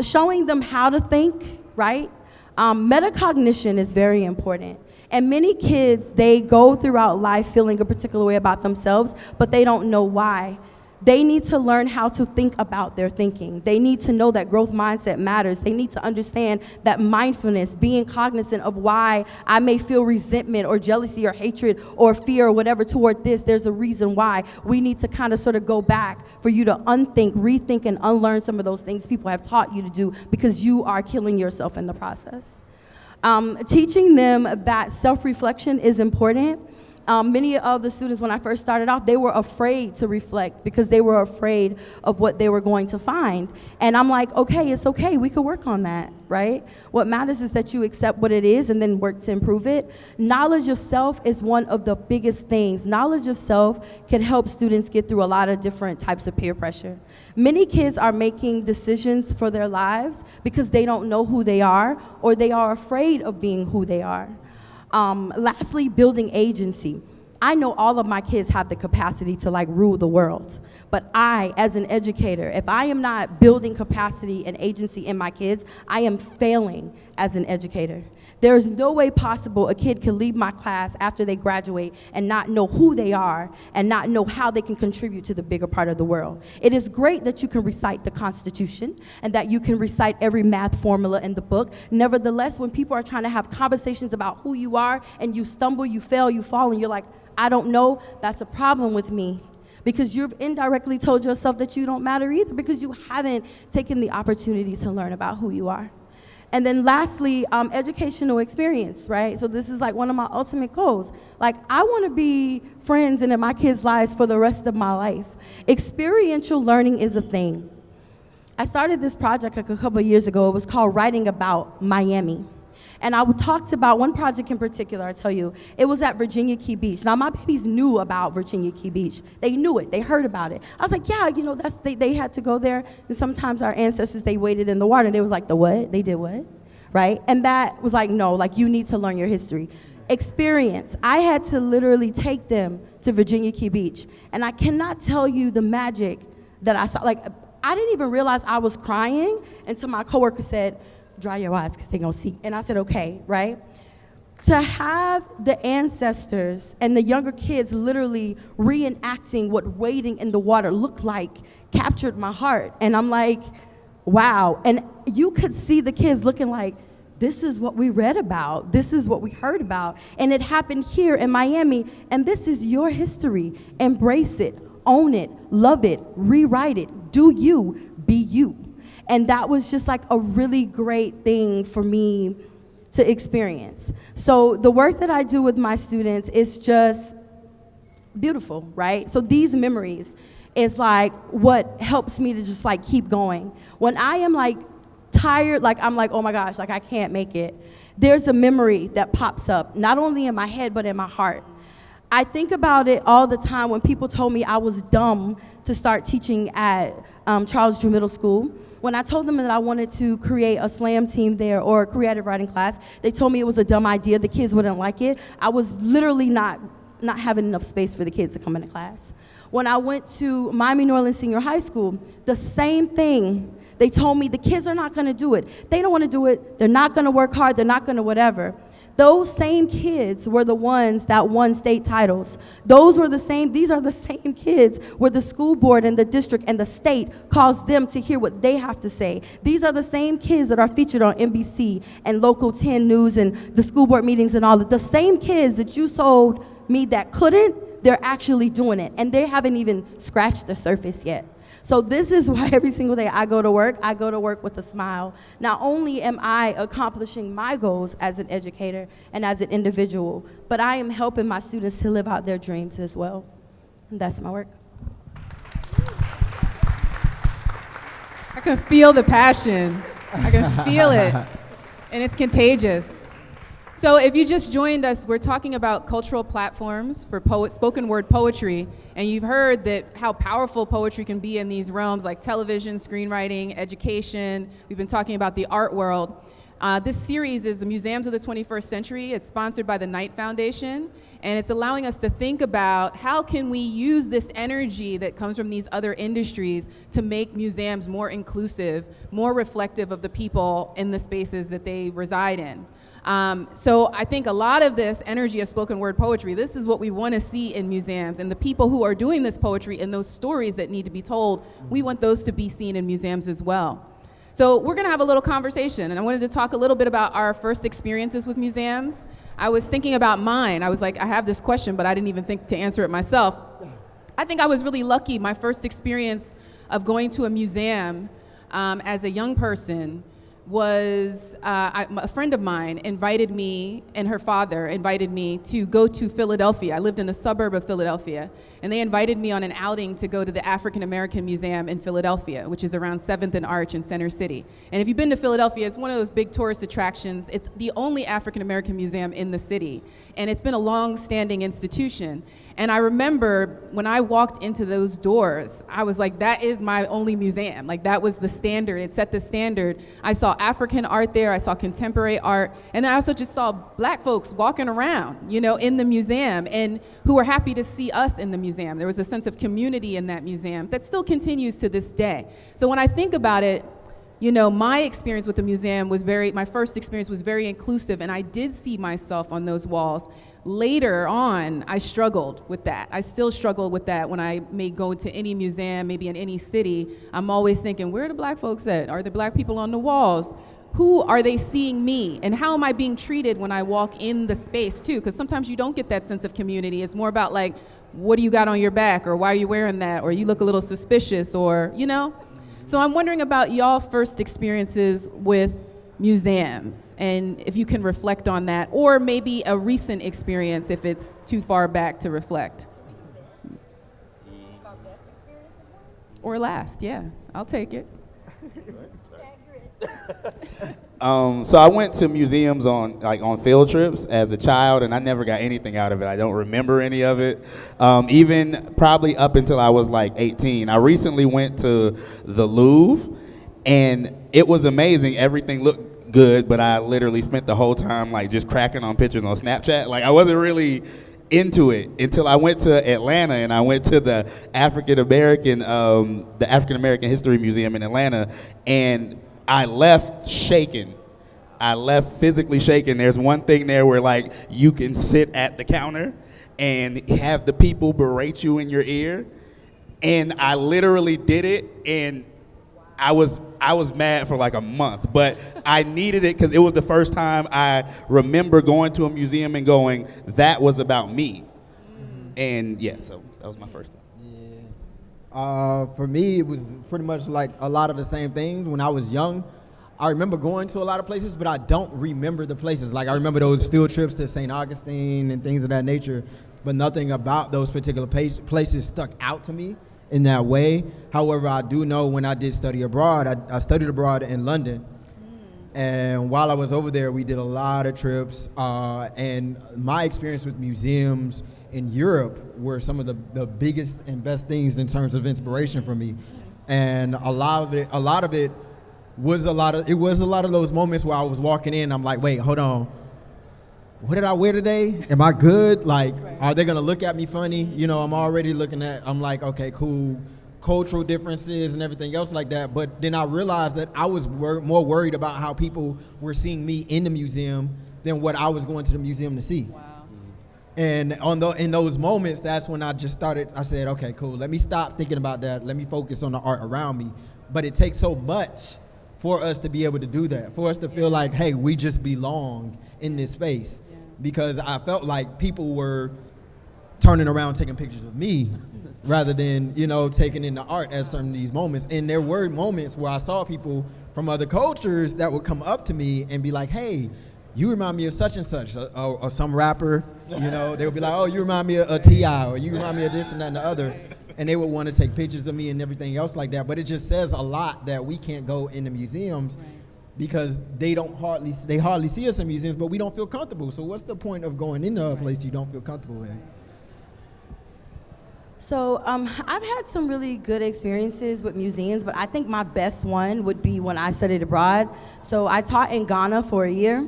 [SPEAKER 14] showing them how to think, right? Metacognition is very important. And many kids, they go throughout life feeling a particular way about themselves, but they don't know why. They need to learn how to think about their thinking. They need to know that growth mindset matters. They need to understand that mindfulness, being cognizant of why I may feel resentment or jealousy or hatred or fear or whatever toward this, there's a reason why. We need to kind of sort of go back for you to unthink, rethink, and unlearn some of those things people have taught you to do, because you are killing yourself in the process. Teaching them that self-reflection is important. Many of the students, when I first started off, they were afraid to reflect because they were afraid of what they were going to find. And I'm like, okay, it's okay, we could work on that, right? What matters is that you accept what it is and then work to improve it. Knowledge of self is one of the biggest things. Knowledge of self can help students get through a lot of different types of peer pressure. Many kids are making decisions for their lives because they don't know who they are, or they are afraid of being who they are. Lastly, building agency. I know all of my kids have the capacity to rule the world, but I, as an educator, if I am not building capacity and agency in my kids, I am failing as an educator. There is no way possible a kid can leave my class after they graduate and not know who they are and not know how they can contribute to the bigger part of the world. It is great that you can recite the Constitution and that you can recite every math formula in the book. Nevertheless, when people are trying to have conversations about who you are and you stumble, you fail, you fall, and you're like, I don't know, that's a problem with me. Because you've indirectly told yourself that you don't matter either, because you haven't taken the opportunity to learn about who you are. And then lastly, educational experience, right? So this is one of my ultimate goals. I want to be friends in my kids' lives for the rest of my life. Experiential learning is a thing. I started this project a couple of years ago. It was called Writing About Miami. And I talked about one project in particular, I tell you. It was at Virginia Key Beach. Now, my babies knew about Virginia Key Beach. They knew it. They heard about it. I was like, yeah, they had to go there. And sometimes our ancestors, they waded in the water. And they was like, the what? They did what? Right? And that was no, you need to learn your history. Experience. I had to literally take them to Virginia Key Beach. And I cannot tell you the magic that I saw. I didn't even realize I was crying until my coworker said, dry your eyes because they're going to see. And I said, okay, right? To have the ancestors and the younger kids literally reenacting what wading in the water looked like captured my heart. And I'm like, wow. And you could see the kids looking like, this is what we read about. This is what we heard about. And it happened here in Miami. And this is your history. Embrace it, own it, love it, rewrite it. Do you, be you. And that was just like a really great thing for me to experience. So the work that I do with my students is just beautiful, right? So these memories is like what helps me to just like keep going. When I am like tired, like I'm like, oh my gosh, like I can't make it, there's a memory that pops up, not only in my head, but in my heart. I think about it all the time when people told me I was dumb to start teaching at Charles Drew Middle School. When I told them that I wanted to create a slam team there or a creative writing class, they told me it was a dumb idea, the kids wouldn't like it. I was literally not having enough space for the kids to come into class. When I went to Miami New Orleans Senior High School, the same thing. They told me the kids are not gonna do it. They don't wanna do it, they're not gonna work hard, they're not gonna whatever. Those same kids were the ones that won state titles. These are the same kids where the school board and the district and the state calls them to hear what they have to say. These are the same kids that are featured on NBC and Local 10 News and the school board meetings and all that. The same kids that you sold me that couldn't, they're actually doing it. And they haven't even scratched the surface yet. So this is why every single day I go to work with a smile. Not only am I accomplishing my goals as an educator and as an individual, but I am helping my students to live out their dreams as well. And that's my work.
[SPEAKER 1] I can feel the passion. I can feel it. And it's contagious. So if you just joined us, we're talking about cultural platforms for spoken word poetry, and you've heard that how powerful poetry can be in these realms like television, screenwriting, education. We've been talking about the art world. This series is the Museums of the 21st Century. It's sponsored by the Knight Foundation, and it's allowing us to think about how can we use this energy that comes from these other industries to make museums more inclusive, more reflective of the people in the spaces that they reside in. So I think a lot of this energy of spoken word poetry, this is what we want to see in museums, and the people who are doing this poetry and those stories that need to be told, we want those to be seen in museums as well. So we're going to have a little conversation, and I wanted to talk a little bit about our first experiences with museums. I was thinking about mine. I was like, I have this question, but I didn't even think to answer it myself. I think I was really lucky. My first experience of going to a museum as a young person was a friend of mine invited me, and her father invited me to go to Philadelphia. I lived in a suburb of Philadelphia, and they invited me on an outing to go to the African American Museum in Philadelphia, which is around 7th and Arch in Center City. And if you've been to Philadelphia, it's one of those big tourist attractions. It's the only African American museum in the city, and it's been a long-standing institution. And I remember when I walked into those doors, I was like, that is my only museum. Like, that was the standard. It set the standard. I saw African art there. I saw contemporary art. And I also just saw black folks walking around, you know, in the museum, and who were happy to see us in the museum. There was a sense of community in that museum that still continues to this day. So when I think about it, you know, my experience with the museum was my first experience was very inclusive, and I did see myself on those walls. Later on, I struggled with that. I still struggle with that when I may go to any museum, maybe in any city. I'm always thinking, where are the black folks at? Are the black people on the walls? Who are they seeing me? And how am I being treated when I walk in the space too? Because sometimes you don't get that sense of community. It's more about like, what do you got on your back? Or why are you wearing that? Or you look a little suspicious, or, you know? So I'm wondering about y'all first experiences with museums, and if you can reflect on that, or maybe a recent experience if it's too far back to reflect. Or last, yeah, I'll take it.
[SPEAKER 4] So I went to museums on field trips as a child, and I never got anything out of it. I don't remember any of it, even probably up until I was like 18. I recently went to the Louvre, and it was amazing. Everything looked good, but I literally spent the whole time like just cracking on pictures on Snapchat. Like, I wasn't really into it until I went to Atlanta, and I went to the African American History Museum in Atlanta, and I left shaken. I left physically shaken. There's one thing there where like you can sit at the counter and have the people berate you in your ear, and I literally did it, and I was mad for like a month, but I needed it because it was the first time I remember going to a museum and going, that was about me. And yeah, so that was my first thing.
[SPEAKER 3] For me, it was pretty much like a lot of the same things. When I was young, I remember going to a lot of places, but I don't remember the places. Like I remember those field trips to St. Augustine and things of that nature, but nothing about those particular places stuck out to me in that way. However, I do know when I did study abroad, I studied abroad in London. And while I was over there, we did a lot of trips. And my experience with museums in Europe were some of the biggest and best things in terms of inspiration for me. And a lot of it was a lot of those moments where I was walking in, I'm like, wait, hold on. What did I wear today? Am I good? Like, are they gonna look at me funny? You know, I'm already I'm like, okay, cool, cultural differences and everything else like that. But then I realized that I was more worried about how people were seeing me in the museum than what I was going to the museum to see. Wow. And in those moments, that's when I said, okay, cool, let me stop thinking about that. Let me focus on the art around me. But it takes so much for us to be able to do that, for us to feel like, hey, we just belong in this space. Because I felt like people were turning around taking pictures of me rather than, taking in the art at certain of these moments. And there were moments where I saw people from other cultures that would come up to me and be like, hey, you remind me of such and such, or some rapper, they would be like, oh, you remind me of T.I., or you remind me of this and that and the other. And they would want to take pictures of me and everything else like that. But it just says a lot that we can't go into museums because they hardly see us in museums, but we don't feel comfortable. So what's the point of going into a place you don't feel comfortable in?
[SPEAKER 14] So I've had some really good experiences with museums, but I think my best one would be when I studied abroad. So I taught in Ghana for a year,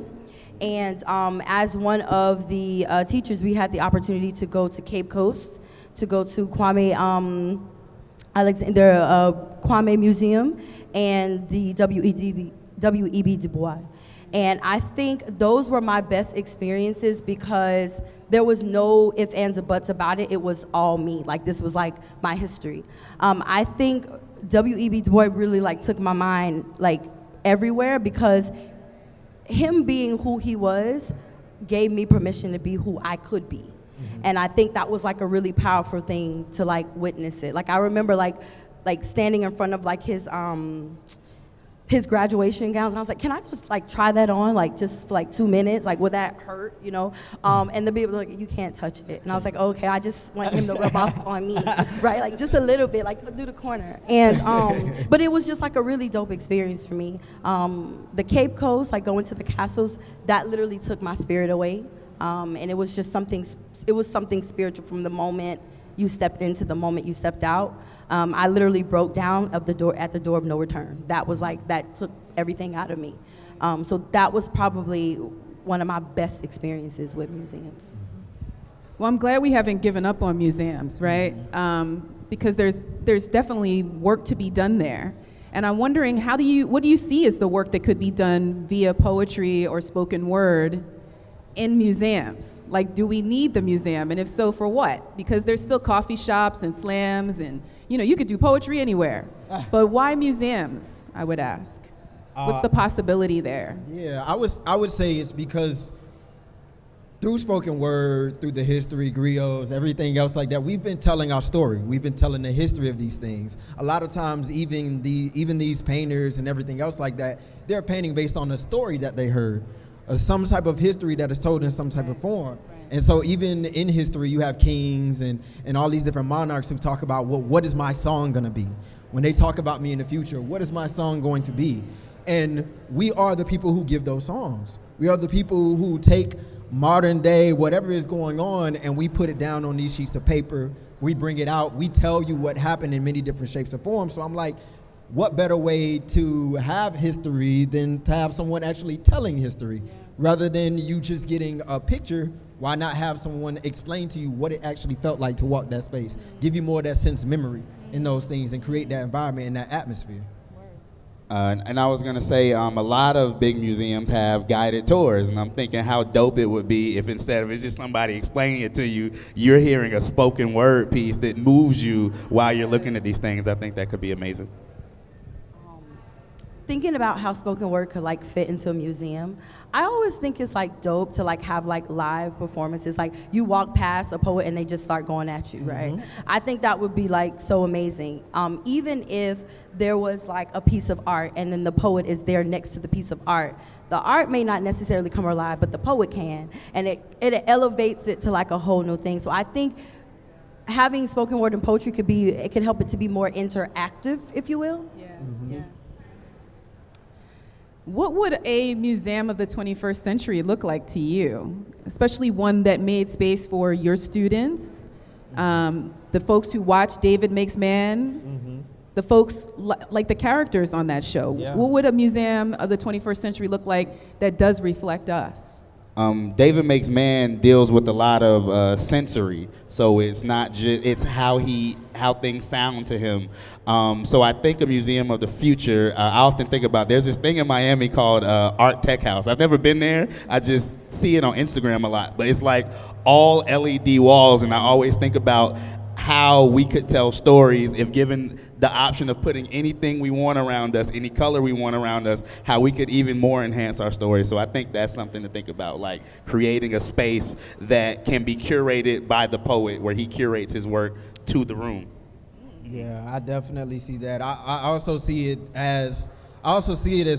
[SPEAKER 14] and as one of the teachers, we had the opportunity to go to Cape Coast, to go to Kwame Museum and the W.E.B. Du Bois. And I think those were my best experiences because there was no ifs, ands, or buts about it. It was all me. Like, this was like my history. I think W.E.B. Du Bois really took my mind everywhere because him being who he was gave me permission to be who I could be. And I think that was a really powerful thing to witness it. I remember standing in front of his graduation gowns, and I was like, can I just try that on just for 2 minutes? Would that hurt, And the people were like, you can't touch it. And I was like, okay, I just want him to rub off on me, right? Just a little bit, do the corner. And but it was just a really dope experience for me. The Cape Coast, going to the castles, that literally took my spirit away. And it was just something spiritual from the moment you stepped into the moment you stepped out. I literally broke down at the door of no return. That was that took everything out of me. So that was probably one of my best experiences with museums.
[SPEAKER 1] Well, I'm glad we haven't given up on museums, right? Because there's definitely work to be done there. And I'm wondering, what do you see as the work that could be done via poetry or spoken word in museums? Do we need the museum? And if so, for what? Because there's still coffee shops and slams and, you could do poetry anywhere. But why museums, I would ask? What's the possibility there?
[SPEAKER 3] Yeah, I would say it's because through spoken word, through the history, griots, everything else like that, we've been telling our story. We've been telling the history of these things. A lot of times, even these painters and everything else like that, they're painting based on a story that they heard, or some type of history that is told in some type of form. And so even in history, you have kings and all these different monarchs who talk about, well, what is my song going to be? When they talk about me in the future, what is my song going to be? And we are the people who give those songs. We are the people who take modern day, whatever is going on, and we put it down on these sheets of paper. We bring it out. We tell you what happened in many different shapes and forms. So I'm like, what better way to have history than to have someone actually telling history? Rather than you just getting a picture, why not have someone explain to you what it actually felt like to walk that space? Give you more of that sense memory in those things and create that environment and that atmosphere.
[SPEAKER 4] And I was going to say, a lot of big museums have guided tours, and I'm thinking how dope it would be if instead of it's just somebody explaining it to you, you're hearing a spoken word piece that moves you while you're looking at these things. I think that could be amazing.
[SPEAKER 14] thinking about how spoken word could like fit into a museum, I always think it's like dope to like have like live performances. Like you walk past a poet and they just start going at you, right? I think that would be like so amazing. Even if there was like a piece of art and then the poet is there next to the piece of art, the art may not necessarily come alive, but the poet can, and it elevates it to like a whole new thing. So I think having spoken word and poetry could help it to be more interactive, if you will.
[SPEAKER 1] Yeah. What would a museum of the 21st century look like to you, especially one that made space for your students, the folks who watch David Makes Man, the folks like the characters on that show?
[SPEAKER 3] Yeah.
[SPEAKER 1] What would a museum of the 21st century look like that does reflect us?
[SPEAKER 4] David Makes Man deals with a lot of sensory, so it's not just, it's how things sound to him. So I think a museum of the future, I often think about, there's this thing in Miami called Art Tech House. I've never been there, I just see it on Instagram a lot, but it's like all LED walls, and I always think about how we could tell stories if given the option of putting anything we want around us, any color we want around us, how we could even more enhance our story. So I think that's something to think about, like creating a space that can be curated by the poet, where he curates his work to the room.
[SPEAKER 3] Yeah, I definitely see that. I also see it as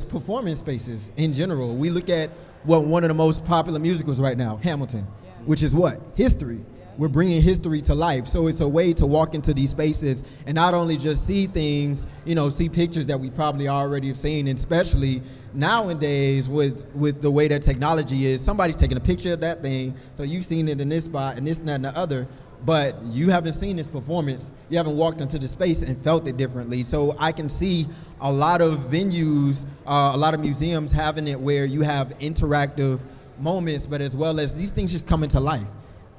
[SPEAKER 3] performance spaces in general. We look at one of the most popular musicals right now, Hamilton, which is what? History. We're bringing history to life. So it's a way to walk into these spaces and not only just see things, see pictures that we probably already have seen, and especially nowadays with the way that technology is, somebody's taking a picture of that thing, so you've seen it in this spot and this and that and the other, but you haven't seen this performance. You haven't walked into the space and felt it differently. So I can see a lot of venues, a lot of museums having it where you have interactive moments, but as well as these things just come into life.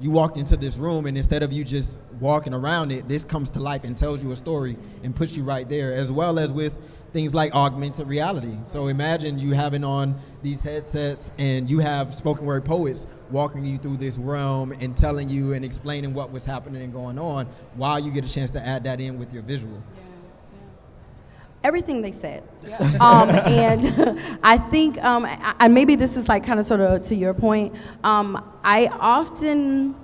[SPEAKER 3] You walk into this room, and instead of you just walking around it, this comes to life and tells you a story and puts you right there, as well as with things like augmented reality. So imagine you having on these headsets and you have spoken word poets walking you through this realm and telling you and explaining what was happening and going on, while you get a chance to add that in with your visual.
[SPEAKER 14] Everything they said. And I think, and maybe this is like kind of sort of to your point, I often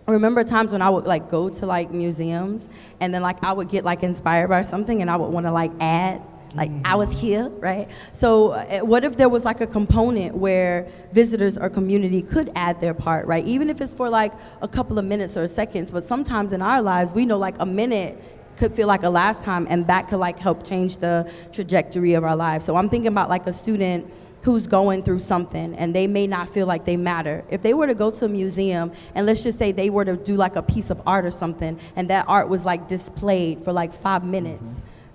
[SPEAKER 14] remember times when I would like go to like museums and then like I would get like inspired by something and I would want to like add, like I was here, right? So what if there was like a component where visitors or community could add their part, right? Even if it's for like a couple of minutes or seconds, but sometimes in our lives, we know like a minute could feel like a last time, and that could like help change the trajectory of our lives. So I'm thinking about like a student who's going through something and they may not feel like they matter. If they were to go to a museum and let's just say they were to do like a piece of art or something and that art was like displayed for like 5 minutes,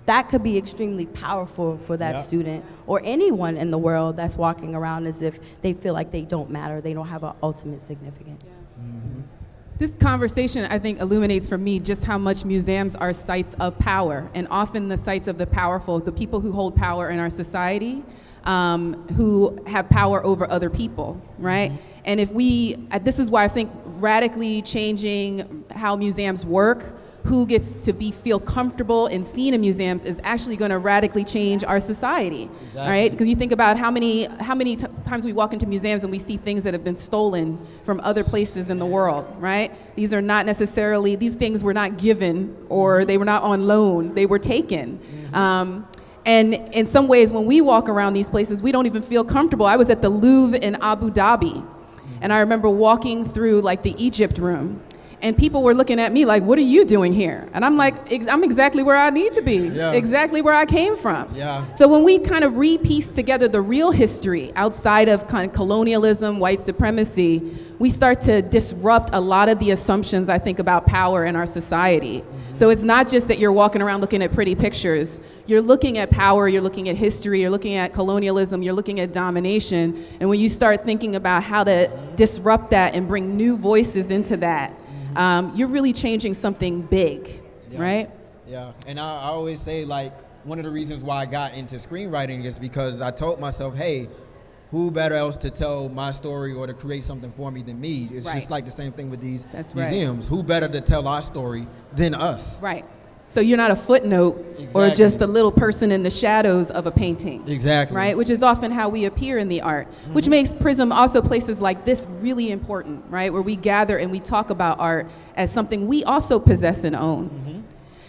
[SPEAKER 14] that could be extremely powerful for that student or anyone in the world that's walking around as if they feel like they don't matter, they don't have an ultimate significance.
[SPEAKER 1] This conversation, I think, illuminates for me just how much museums are sites of power, and often the sites of the powerful, the people who hold power in our society, who have power over other people, right? And if this is why I think radically changing how museums work, who gets to feel comfortable and seen in museums, is actually going to radically change our society, right? Because you think about how many times we walk into museums and we see things that have been stolen from other places in the world, right? These things were not given, or they were not on loan, they were taken. And in some ways, when we walk around these places, we don't even feel comfortable. I was at the Louvre in Abu Dhabi, and I remember walking through like the Egypt room, and people were looking at me like, what are you doing here? And I'm like, I'm exactly where I need to be, exactly where I came from. So when we kind of re-piece together the real history outside of kind of colonialism, white supremacy, we start to disrupt a lot of the assumptions, I think, about power in our society. So it's not just that you're walking around looking at pretty pictures. You're looking at power, you're looking at history, you're looking at colonialism, you're looking at domination. And when you start thinking about how to disrupt that and bring new voices into that, you're really changing something big, right?
[SPEAKER 3] Yeah, and I always say, like, one of the reasons why I got into screenwriting is because I told myself, hey, who better else to tell my story or to create something for me than me? It's just like the same thing with these museums. Who better to tell our story than us?
[SPEAKER 1] Right. So you're not a footnote or
[SPEAKER 3] Exactly.
[SPEAKER 1] just a little person in the shadows of a painting.
[SPEAKER 3] Exactly.
[SPEAKER 1] Right? Which is often how we appear in the art, which makes Prism also places like this really important, right? Where we gather and we talk about art as something we also possess and own.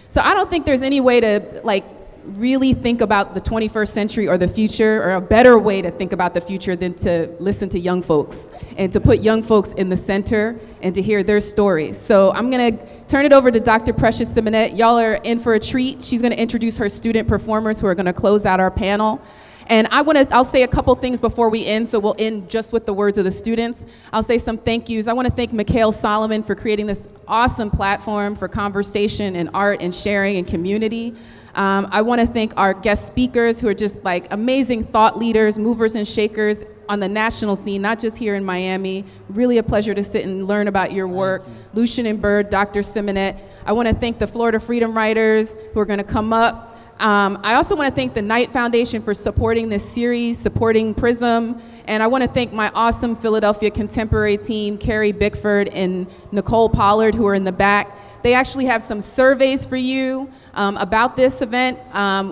[SPEAKER 1] So I don't think there's any way to like really think about the 21st century or the future, or a better way to think about the future than to listen to young folks and to put young folks in the center and to hear their stories. So I'm gonna turn it over to Dr. Precious Simonette. Y'all are in for a treat. She's gonna introduce her student performers who are gonna close out our panel. And I'll say a couple things before we end, so we'll end just with the words of the students. I'll say some thank yous. I wanna thank Mikhail Solomon for creating this awesome platform for conversation and art and sharing and community. I want to thank our guest speakers who are just like amazing thought leaders, movers and shakers on the national scene, not just here in Miami. Really a pleasure to sit and learn about your work. Lucian and Bird, Dr. Simonette. I want to thank the Florida Freedom Writers who are going to come up. I also want to thank the Knight Foundation for supporting this series, supporting Prism. And I want to thank my awesome Philadelphia Contemporary team, Carrie Bickford and Nicole Pollard, who are in the back. They actually have some surveys for you about this event.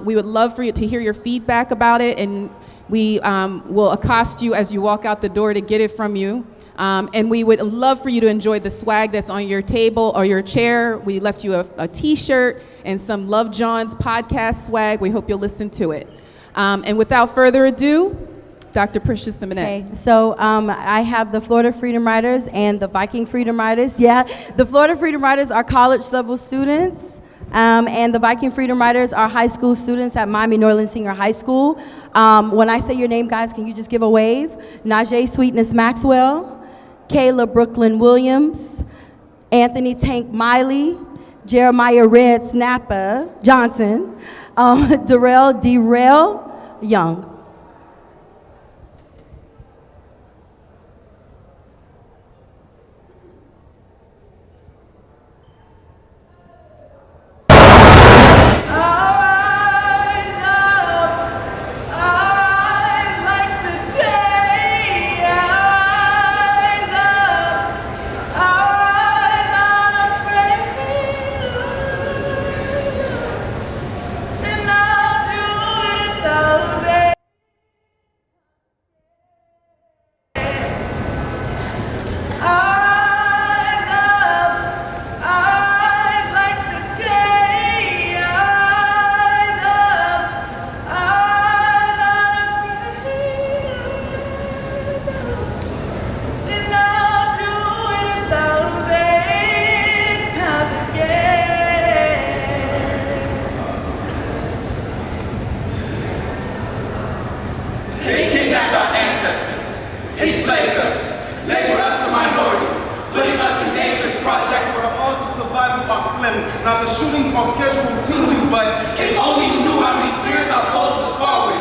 [SPEAKER 1] We would love for you to hear your feedback about it, and we will accost you as you walk out the door to get it from you. And we would love for you to enjoy the swag that's on your table or your chair. We left you a t-shirt and some Love John's podcast swag. We hope you'll listen to it. And without further ado, Dr. Precious Simonette.
[SPEAKER 14] Okay, so I have the Florida Freedom Riders and the Viking Freedom Riders. Yeah, the Florida Freedom Riders are college level students, and the Viking Freedom Riders are high school students at Miami Norland Senior High School. When I say your name, guys, can you just give a wave? Najee Sweetness Maxwell, Kayla Brooklyn Williams, Anthony Tank Miley, Jeremiah Red Snapper Johnson, Darrell Derrell Young.
[SPEAKER 15] Now the shootings are scheduled routinely, but if only you knew how many spirits our souls was far with.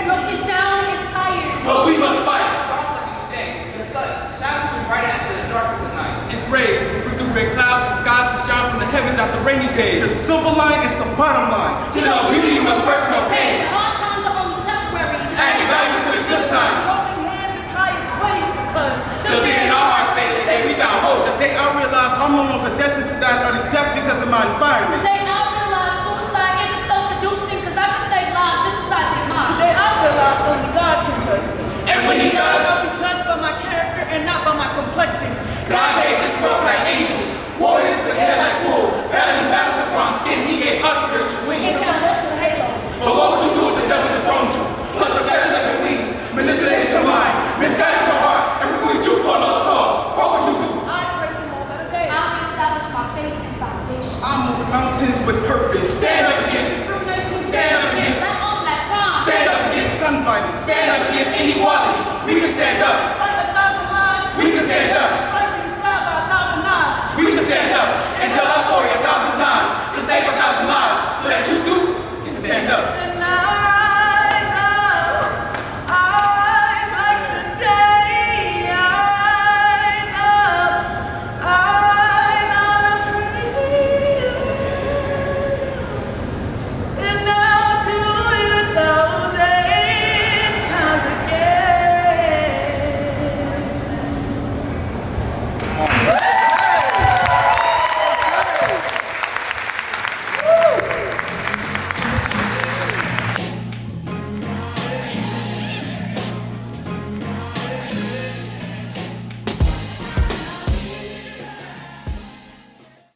[SPEAKER 16] Broken down and tired.
[SPEAKER 15] But we must fight.
[SPEAKER 17] Frost like a new day. The sun, shadows will be brighter after the darkest of nights. Its rays will through gray clouds and skies to shine from the heavens after rainy days.
[SPEAKER 15] The silver line is the bottom line.
[SPEAKER 17] To know beauty, you must first know pain.
[SPEAKER 16] The hard times are only temporary.
[SPEAKER 17] Adding value to the good times.
[SPEAKER 16] Holding hands is highest ways because
[SPEAKER 17] the day in our hearts made the day we found hope.
[SPEAKER 15] The day I realized I'm no longer destined to die early death because of my environment.
[SPEAKER 16] the day I realized suicide isn't so seducing because I can save lives just as I did mine.
[SPEAKER 18] The day I realized only God can judge me.
[SPEAKER 17] And when He does,
[SPEAKER 18] I'll be judged by my character and not by my complexion.
[SPEAKER 17] God made this world like angels, warriors with hair like wool, battling battles of bronze skin. He gave us spiritual wings.
[SPEAKER 16] It's got us with halos.
[SPEAKER 17] But what would you do if the devil dethroned you? Pluck the feathers of your wings, manipulated your mind, misguided your heart, and recruited you for a lost cause. What would you do?
[SPEAKER 18] I pray for more better days.
[SPEAKER 16] I'll establish my faith and foundation.
[SPEAKER 15] I move mountains with purpose.
[SPEAKER 17] Stand up against. Stand up against.
[SPEAKER 16] Let all that crime.
[SPEAKER 17] Stand up against
[SPEAKER 15] gun violence.
[SPEAKER 17] Stand up against inequality. We can stand up.
[SPEAKER 18] Despite 1,000 lies.
[SPEAKER 17] We can stand up.
[SPEAKER 18] Despite being stabbed by 1,000 knives.
[SPEAKER 17] We can stand up and tell our story 1,000 times to save 1,000 lives so that you too can stand up.
[SPEAKER 18] And eyes like the day. Eyes not afraid. And I'll do it 1,000 times again.